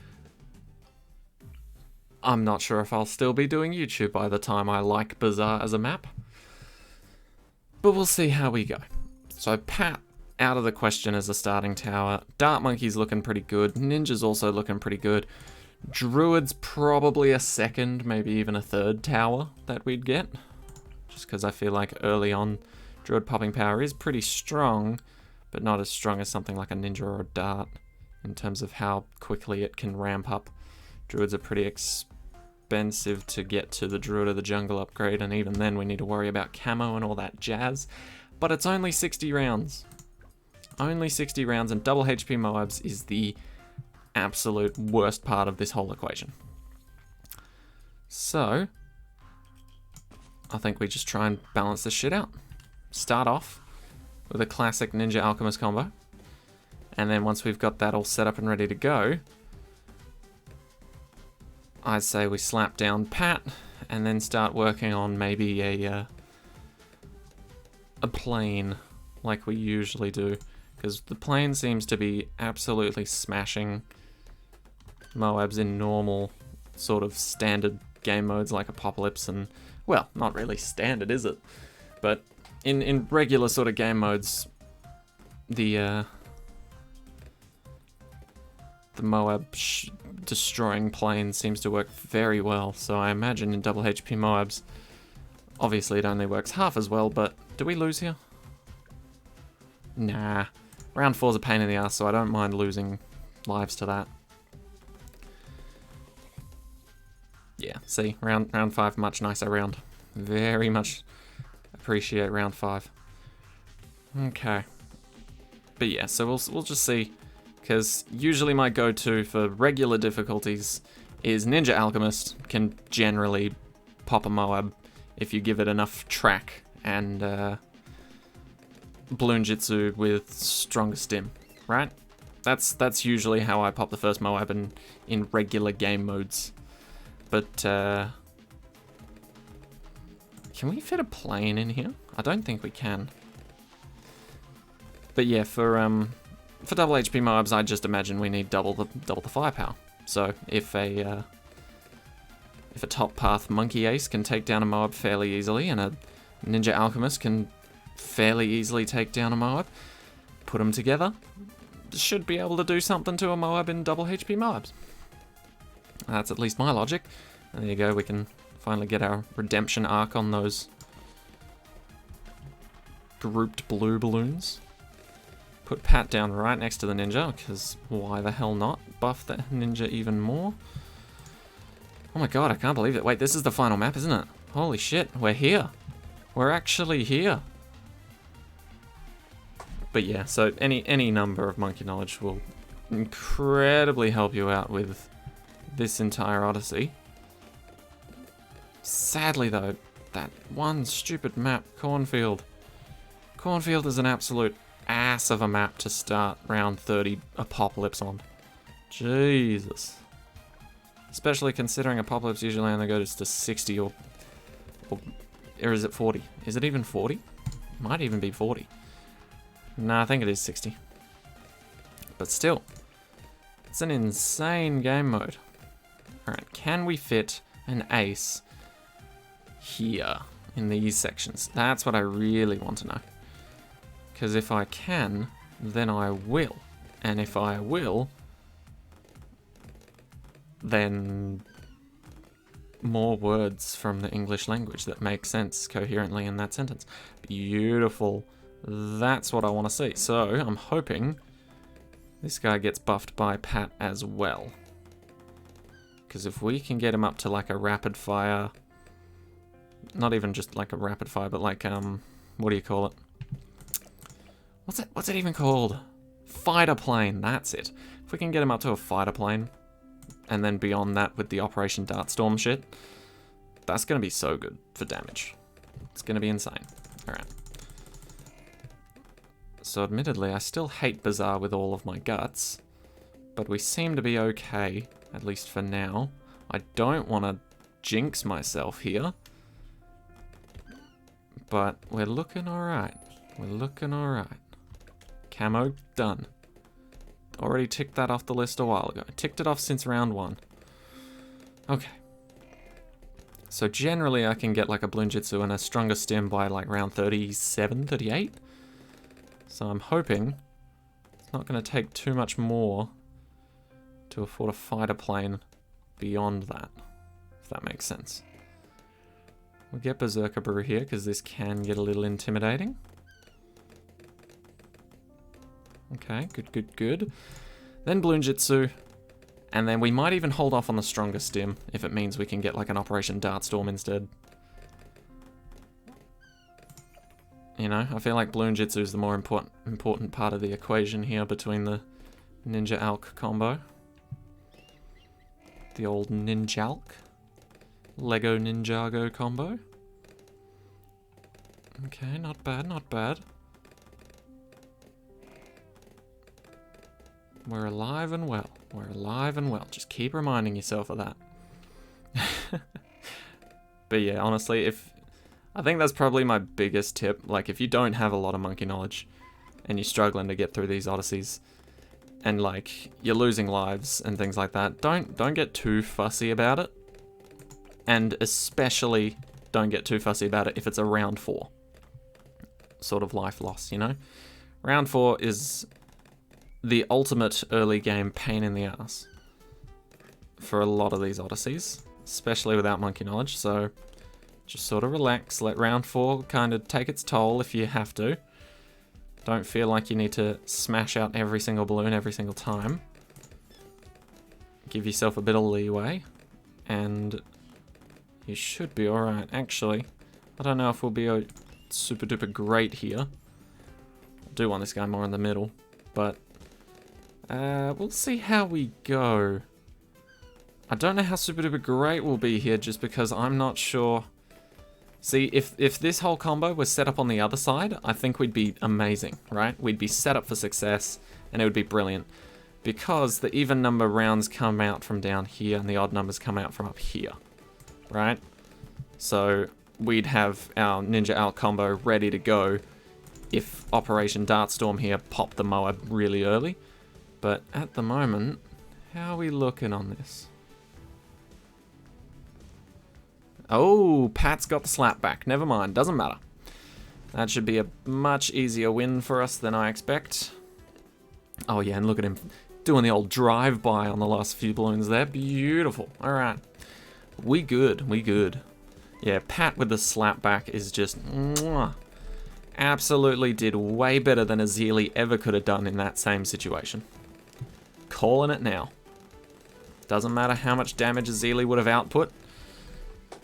[SPEAKER 1] I'm not sure if I'll still be doing YouTube by the time I like Bazaar as a map. But we'll see how we go. So Pat, out of the question as a starting tower. Dart Monkey's looking pretty good. Ninja's also looking pretty good. Druid's probably a second, maybe even a third tower that we'd get. Just because I feel like early on, Druid popping power is pretty strong, but not as strong as something like a Ninja or a Dart in terms of how quickly it can ramp up. Druids are pretty expensive to get to the Druid of the Jungle upgrade, and even then we need to worry about camo and all that jazz. But it's only 60 rounds. Only 60 rounds, and double HP Moabs is the absolute worst part of this whole equation. So, I think we just try and balance this shit out. Start off with a classic Ninja Alchemist combo, and then once we've got that all set up and ready to go, I'd say we slap down Pat, and then start working on maybe a a plane like we usually do, because the plane seems to be absolutely smashing Moabs in normal sort of standard game modes like Apocalypse and, well, not really standard, is it? But in regular sort of game modes, the Moab destroying plane seems to work very well, so I imagine in double HP Moabs, obviously it only works half as well, but do we lose here? Nah. Round 4's a pain in the ass, so I don't mind losing lives to that. Yeah, see, round 5, much nicer round. Very much appreciate round 5. Okay. But yeah, so we'll just see, because usually my go-to for regular difficulties is Ninja Alchemist can generally pop a Moab if you give it enough track, and Balloon Jitsu with stronger stim, right? That's usually how I pop the first Moab in regular game modes. But can we fit a plane in here? I don't think we can. But yeah, for double HP Moabs, I just imagine we need double the firepower. So if a top path Monkey Ace can take down a Moab fairly easily, and a Ninja Alchemist can fairly easily take down a Moab, put them together, should be able to do something to a Moab in double HP Moabs. That's at least my logic. And there you go, we can finally get our redemption arc on those grouped blue balloons. Put Pat down right next to the ninja, because why the hell not? Buff the ninja even more. Oh my god, I can't believe it. Wait, this is the final map, isn't it? Holy shit, we're here. We're actually here. But yeah, so any number of monkey knowledge will incredibly help you out with this entire Odyssey. Sadly though, that one stupid map, Cornfield. Cornfield is an absolute ass of a map to start round 30 Apocalypse on. Jesus. Especially considering Apocalypse usually only goes to 60 or is it 40? Is it even 40? Might even be 40. Nah, I think it is 60. But still, it's an insane game mode. Alright, can we fit an ace here in these sections? That's what I really want to know. Because if I can, then I will. And if I will, then more words from the English language that make sense coherently in that sentence. Beautiful. That's what I want to see. So I'm hoping this guy gets buffed by Pat as well. Because if we can get him up to like a rapid fire, not even just like a rapid fire, but like, what do you call it? What's it even called? Fighter plane, that's it. If we can get him up to a fighter plane, and then beyond that with the Operation Dartstorm shit, that's going to be so good for damage. It's going to be insane. Alright. So admittedly, I still hate Bazaar with all of my guts, but we seem to be okay, at least for now. I don't want to jinx myself here, but we're looking alright. We're looking alright. Camo, done. Already ticked that off the list a while ago. Ticked it off since round 1. Okay. So generally I can get like a Balloon Jitsu and a stronger stim by like round 37, 38. So I'm hoping it's not going to take too much more to afford a fighter plane beyond that, if that makes sense. We'll get Berserker Brew here because this can get a little intimidating. Okay, good. Then Balloon Jitsu, and then we might even hold off on the stronger stim if it means we can get like an Operation Dartstorm instead. You know, I feel like Balloon Jitsu is the more important part of the equation here between the Ninja Alk combo. The old Ninjalk. Lego Ninjago combo. Okay, not bad, not bad. We're alive and well. We're alive and well. Just keep reminding yourself of that. But yeah, honestly, if I think that's probably my biggest tip. Like, if you don't have a lot of monkey knowledge and you're struggling to get through these Odysseys and, like, you're losing lives and things like that, don't get too fussy about it. And especially don't get too fussy about it if it's a round 4. Sort of life loss, you know? Round 4 is the ultimate early game pain in the ass for a lot of these Odysseys, especially without monkey knowledge, so just sort of relax, let round 4 kind of take its toll if you have to. Don't feel like you need to smash out every single balloon every single time. Give yourself a bit of leeway, and you should be alright. Actually, I don't know if we'll be super duper great here. I do want this guy more in the middle, but we'll see how we go. I don't know how super duper great we'll be here just because I'm not sure. See, if this whole combo was set up on the other side, I think we'd be amazing, right? We'd be set up for success and it would be brilliant. Because the even number rounds come out from down here and the odd numbers come out from up here, right? So we'd have our Ninja Alt combo ready to go if Operation Dartstorm here popped the Moab really early. But at the moment, how are we looking on this? Oh, Pat's got the slap back. Never mind, doesn't matter. That should be a much easier win for us than I expect. Oh yeah, and look at him doing the old drive-by on the last few balloons there. Beautiful. Alright. We good, we good. Yeah, Pat with the slap back is just mwah. Absolutely did way better than Azili ever could have done in that same situation. Calling it now. Doesn't matter how much damage Azili would have output.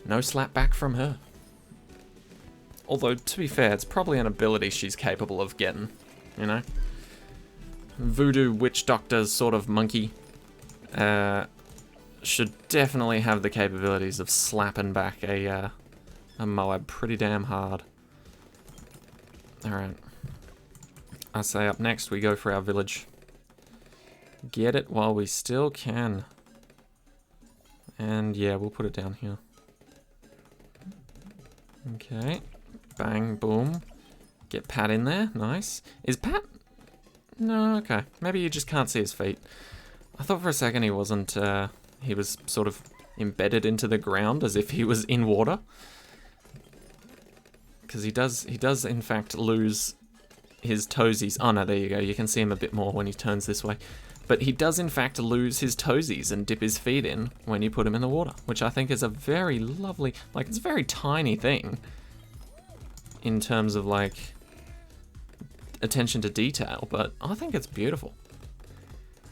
[SPEAKER 1] No slap back from her. Although, to be fair, it's probably an ability she's capable of getting, you know? Voodoo witch doctor sort of monkey should definitely have the capabilities of slapping back a Moab pretty damn hard. Alright. I say up next we go for our village. Get it while we still can. And yeah, we'll put it down here. Okay. Bang, boom. Get Pat in there. Nice. Is Pat... No, okay. Maybe you just can't see his feet. I thought for a second he wasn't... he was sort of embedded into the ground as if he was in water. Because he does in fact lose his toesies. Oh no, there you go. You can see him a bit more when he turns this way. But he does in fact lose his toesies and dip his feet in when you put him in the water, which I think is a very lovely, like, it's a very tiny thing in terms of, like, attention to detail, but I think it's beautiful.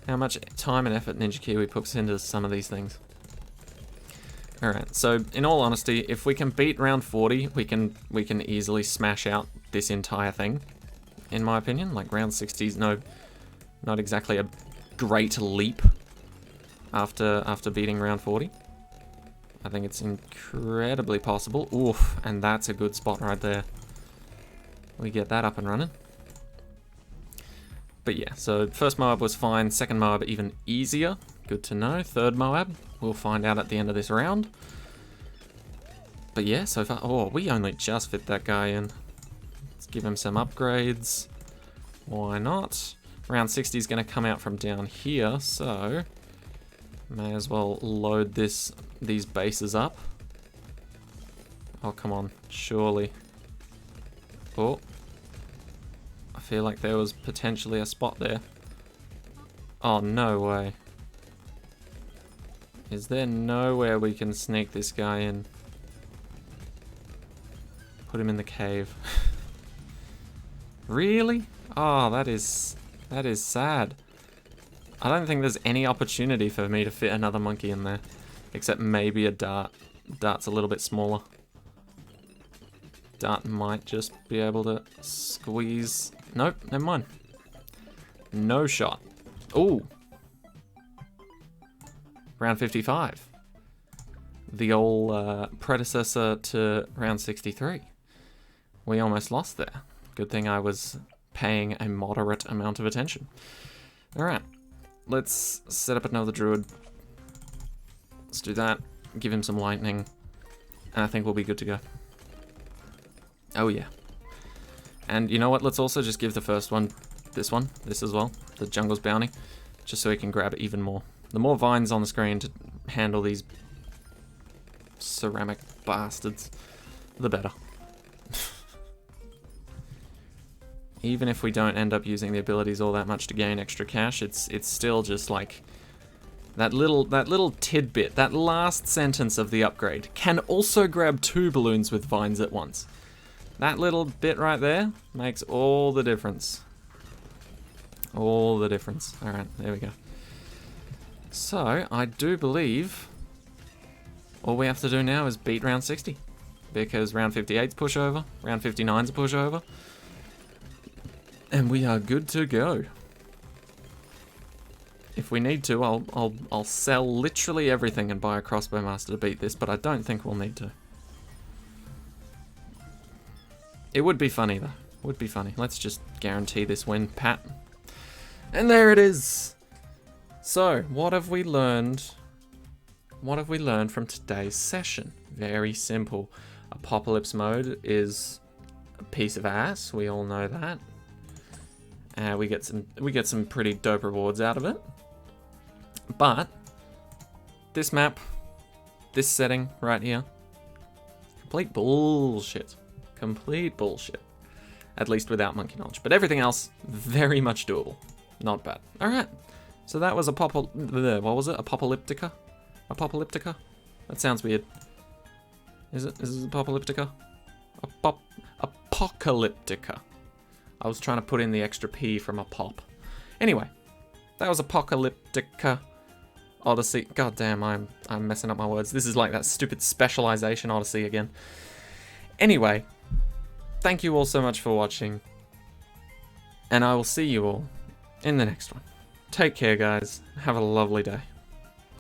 [SPEAKER 1] How much time and effort Ninja Kiwi puts into some of these things. Alright, so in all honesty, if we can beat round 40, we can easily smash out this entire thing, in my opinion. Like, round 60's not exactly a great leap after beating round 40. I think it's incredibly possible. Oof, and that's a good spot right there. We get that up and running. But yeah, so first Moab was fine, second Moab even easier. Good to know. Third Moab, we'll find out at the end of this round. But yeah, so far, oh, we only just fit that guy in. Let's give him some upgrades. Why not? Round 60 is going to come out from down here, so may as well load these bases up. Oh, come on, surely. Oh, I feel like there was potentially a spot there. Oh, no way. Is there nowhere we can sneak this guy in? Put him in the cave. Really? Oh, that is sad. I don't think there's any opportunity for me to fit another monkey in there. Except maybe a dart. Dart's a little bit smaller. Dart might just be able to squeeze... Nope, never mind. No shot. Ooh. Round 55. The old predecessor to round 63. We almost lost there. Good thing I was paying a moderate amount of attention. Alright, let's set up another druid. Let's do that, give him some lightning, and I think we'll be good to go. Oh yeah. And you know what? Let's also just give the first one, this as well, the Jungle's Bounty, just so we can grab even more. The more vines on the screen to handle these ceramic bastards, the better. Even if we don't end up using the abilities all that much to gain extra cash, it's still just like that little tidbit, that last sentence of the upgrade. Can also grab 2 balloons with vines at once. That little bit right there makes all the difference. All the difference. Alright, there we go. So, I do believe all we have to do now is beat round 60. Because round 58's pushover, round 59's a pushover. And we are good to go. If we need to, I'll sell literally everything and buy a crossbow master to beat this, but I don't think we'll need to. It would be funny though. Would be funny. Let's just guarantee this win, Pat. And there it is. So, what have we learned? What have we learned from today's session? Very simple. Apocalypse mode is a piece of ass. We all know that. We get some pretty dope rewards out of it. But this map, this setting right here, complete bullshit. Complete bullshit. At least without monkey knowledge. But everything else, very much doable. Not bad. Alright. So that was what was it? Apocalyptica? Apocalyptica? That sounds weird. Is it Apocalyptica? Apocalyptica. I was trying to put in the extra P from a pop. Anyway, that was Apocalyptica Odyssey. God damn, I'm messing up my words. This is like that stupid specialization Odyssey again. Anyway, thank you all so much for watching. And I will see you all in the next one. Take care, guys. Have a lovely day.